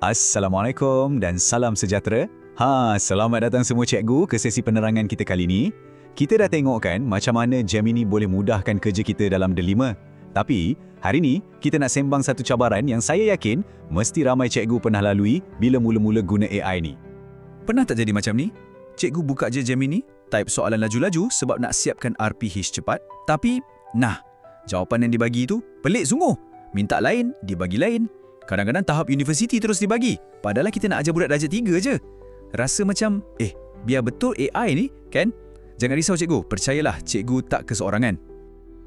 Assalamualaikum dan salam sejahtera. Selamat datang semua cikgu ke sesi penerangan kita kali ini. Kita dah tengok kan macam mana Gemini boleh mudahkan kerja kita dalam Delima. Tapi, hari ni kita nak sembang satu cabaran yang saya yakin mesti ramai cikgu pernah lalui bila mula-mula guna AI ni. Pernah tak jadi macam ni? Cikgu buka je Gemini, type soalan laju-laju sebab nak siapkan RPH cepat. Tapi, jawapan yang dibagi itu pelik sungguh. Minta lain, dibagi lain. Kadang-kadang tahap universiti terus dibagi. Padahal kita nak ajar budak darjah 3 je. Rasa macam, biar betul AI ni, kan? Jangan risau cikgu, percayalah cikgu tak keseorangan.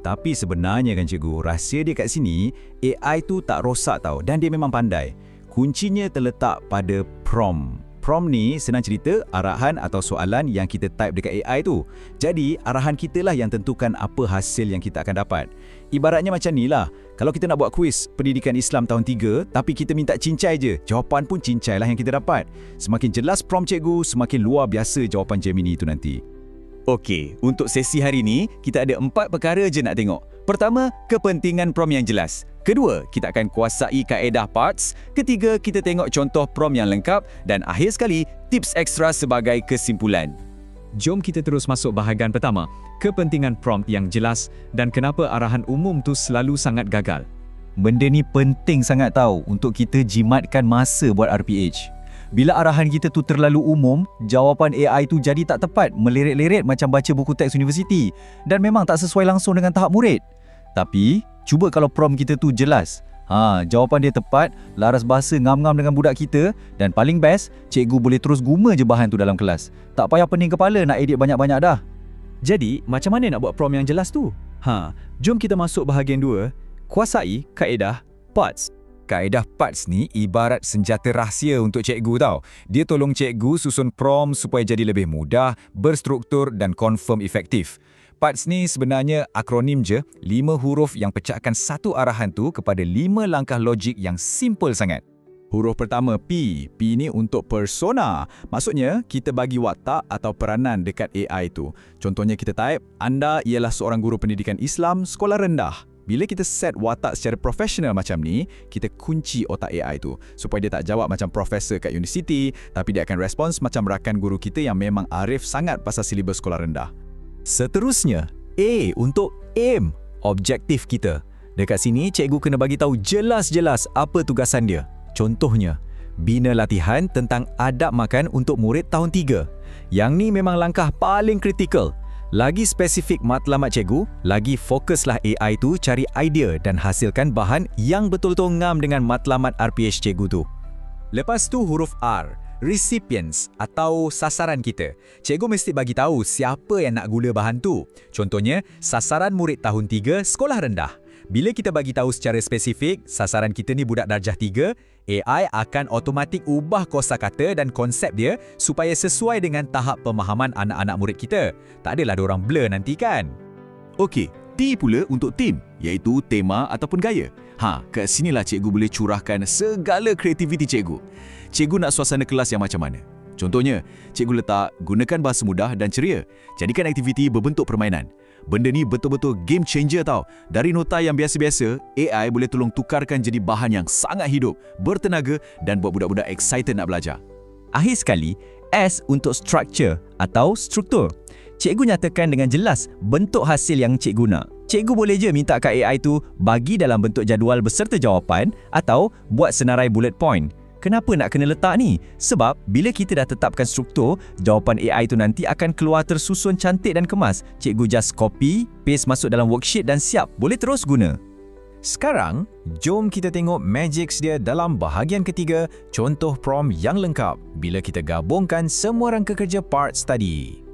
Tapi sebenarnya kan cikgu, rahsia dia kat sini, AI tu tak rosak tau dan dia memang pandai. Kuncinya terletak pada prompt. Prompt ni senang cerita arahan atau soalan yang kita type dekat AI tu. Jadi, arahan kita lah yang tentukan apa hasil yang kita akan dapat. Ibaratnya macam ni lah, kalau kita nak buat kuis pendidikan Islam tahun 3, tapi kita minta cincai je, jawapan pun cincai lah yang kita dapat. Semakin jelas prompt cikgu, semakin luar biasa jawapan Gemini itu nanti. Okey, untuk sesi hari ni, kita ada 4 perkara je nak tengok. Pertama, kepentingan prompt yang jelas. Kedua, kita akan kuasai kaedah parts. Ketiga, kita tengok contoh prompt yang lengkap. Dan akhir sekali, tips ekstra sebagai kesimpulan. Jom kita terus masuk bahagian pertama, kepentingan prompt yang jelas dan kenapa arahan umum tu selalu sangat gagal. Benda ni penting sangat tahu untuk kita jimatkan masa buat RPH. Bila arahan kita tu terlalu umum, jawapan AI tu jadi tak tepat, meleret-leret macam baca buku teks universiti dan memang tak sesuai langsung dengan tahap murid. Tapi, cuba kalau prompt kita tu jelas. Jawapan dia tepat, laras bahasa ngam-ngam dengan budak kita dan paling best, cikgu boleh terus guna je bahan tu dalam kelas. Tak payah pening kepala nak edit banyak-banyak dah. Jadi, macam mana nak buat prompt yang jelas tu? Jom kita masuk bahagian 2, kuasai kaedah parts. Kaedah parts ni ibarat senjata rahsia untuk cikgu tau. Dia tolong cikgu susun prompt supaya jadi lebih mudah, berstruktur dan confirm efektif. Parts ni sebenarnya akronim je, 5 huruf yang pecahkan satu arahan tu kepada 5 langkah logik yang simple sangat. Huruf pertama P. P ni untuk persona. Maksudnya, kita bagi watak atau peranan dekat AI tu. Contohnya kita type, anda ialah seorang guru pendidikan Islam sekolah rendah. Bila kita set watak secara profesional macam ni, kita kunci otak AI tu supaya dia tak jawab macam profesor kat universiti, tapi dia akan respons macam rakan guru kita yang memang arif sangat pasal silibus sekolah rendah. Seterusnya, A untuk aim, objektif kita. Dekat sini, cikgu kena bagi tahu jelas-jelas apa tugasan dia. Contohnya, bina latihan tentang adab makan untuk murid tahun 3. Yang ni memang langkah paling kritikal. Lagi spesifik matlamat cikgu, lagi fokuslah AI tu cari idea dan hasilkan bahan yang betul-betul ngam dengan matlamat RPH cikgu tu. Lepas tu huruf R, recipients atau sasaran kita. Cikgu mesti bagi tahu siapa yang nak guna bahan tu. Contohnya, sasaran murid tahun 3 sekolah rendah. Bila kita bagi tahu secara spesifik, sasaran kita ni budak darjah 3, AI akan automatik ubah kosakata dan konsep dia supaya sesuai dengan tahap pemahaman anak-anak murid kita. Tak adalah diorang blur nanti kan? Okey, T pula untuk theme, iaitu tema ataupun gaya. Kat sinilah cikgu boleh curahkan segala kreativiti cikgu. Cikgu nak suasana kelas yang macam mana? Contohnya, cikgu letak gunakan bahasa mudah dan ceria. Jadikan aktiviti berbentuk permainan. Benda ni betul-betul game changer tau. Dari nota yang biasa-biasa, AI boleh tolong tukarkan jadi bahan yang sangat hidup, bertenaga dan buat budak-budak excited nak belajar. Akhir sekali, S untuk structure atau struktur. Cikgu nyatakan dengan jelas bentuk hasil yang cikgu nak. Cikgu boleh je minta kat AI tu bagi dalam bentuk jadual beserta jawapan atau buat senarai bullet point. Kenapa nak kena letak ni? Sebab bila kita dah tetapkan struktur, jawapan AI tu nanti akan keluar tersusun cantik dan kemas. Cikgu just copy, paste masuk dalam worksheet dan siap, boleh terus guna. Sekarang, jom kita tengok magics dia dalam bahagian ketiga, contoh prompt yang lengkap bila kita gabungkan semua rangka kerja parts tadi.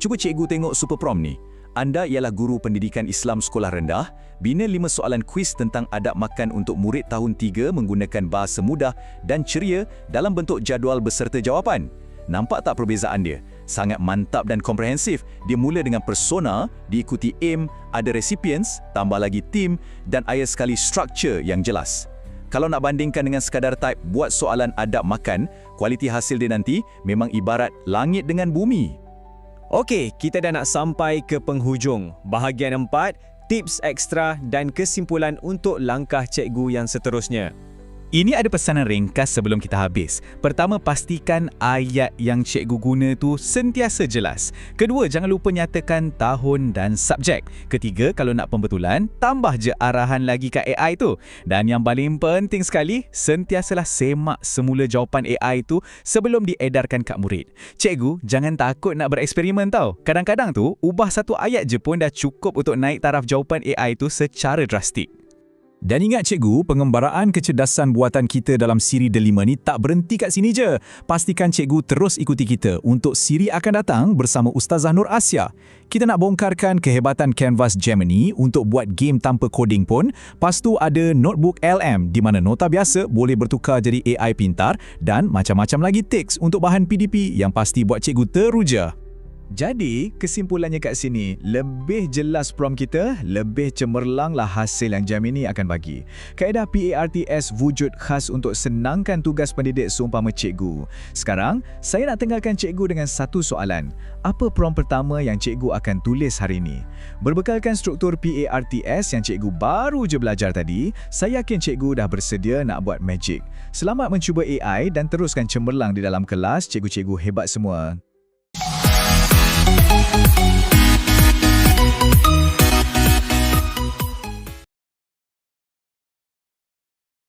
Cuba cikgu tengok super prompt ni. Anda ialah guru pendidikan Islam sekolah rendah, bina 5 soalan kuis tentang adab makan untuk murid tahun 3 menggunakan bahasa mudah dan ceria dalam bentuk jadual beserta jawapan. Nampak tak perbezaan dia? Sangat mantap dan komprehensif. Dia mula dengan persona, diikuti aim, ada recipients, tambah lagi team dan akhir sekali structure yang jelas. Kalau nak bandingkan dengan sekadar type buat soalan adab makan, kualiti hasil dia nanti memang ibarat langit dengan bumi. Okey, kita dah nak sampai ke penghujung. Bahagian 4, tips ekstra dan kesimpulan untuk langkah cikgu yang seterusnya. Ini ada pesanan ringkas sebelum kita habis. Pertama, pastikan ayat yang cikgu guna tu sentiasa jelas. Kedua, jangan lupa nyatakan tahun dan subjek. Ketiga, kalau nak pembetulan, tambah je arahan lagi kat AI tu. Dan yang paling penting sekali, sentiasalah semak semula jawapan AI tu sebelum diedarkan kat murid. Cikgu, jangan takut nak bereksperimen tau. Kadang-kadang tu, ubah satu ayat je pun dah cukup untuk naik taraf jawapan AI tu secara drastik. Dan ingat cikgu, pengembaraan kecerdasan buatan kita dalam siri Delima ni tak berhenti kat sini je. Pastikan cikgu terus ikuti kita untuk siri akan datang bersama Ustazah Nur Asia. Kita nak bongkarkan kehebatan Canvas Gemini untuk buat game tanpa coding pun. Lepas tu ada Notebook LM di mana nota biasa boleh bertukar jadi AI pintar dan macam-macam lagi tips untuk bahan PDP yang pasti buat cikgu teruja. Jadi, kesimpulannya kat sini, lebih jelas prompt kita, lebih cemerlanglah hasil yang Gemini akan bagi. Kaedah PARTS wujud khas untuk senangkan tugas pendidik seumpama cikgu. Sekarang, saya nak tinggalkan cikgu dengan satu soalan. Apa prompt pertama yang cikgu akan tulis hari ini? Berbekalkan struktur PARTS yang cikgu baru je belajar tadi, saya yakin cikgu dah bersedia nak buat magic. Selamat mencuba AI dan teruskan cemerlang di dalam kelas, cikgu-cikgu hebat semua.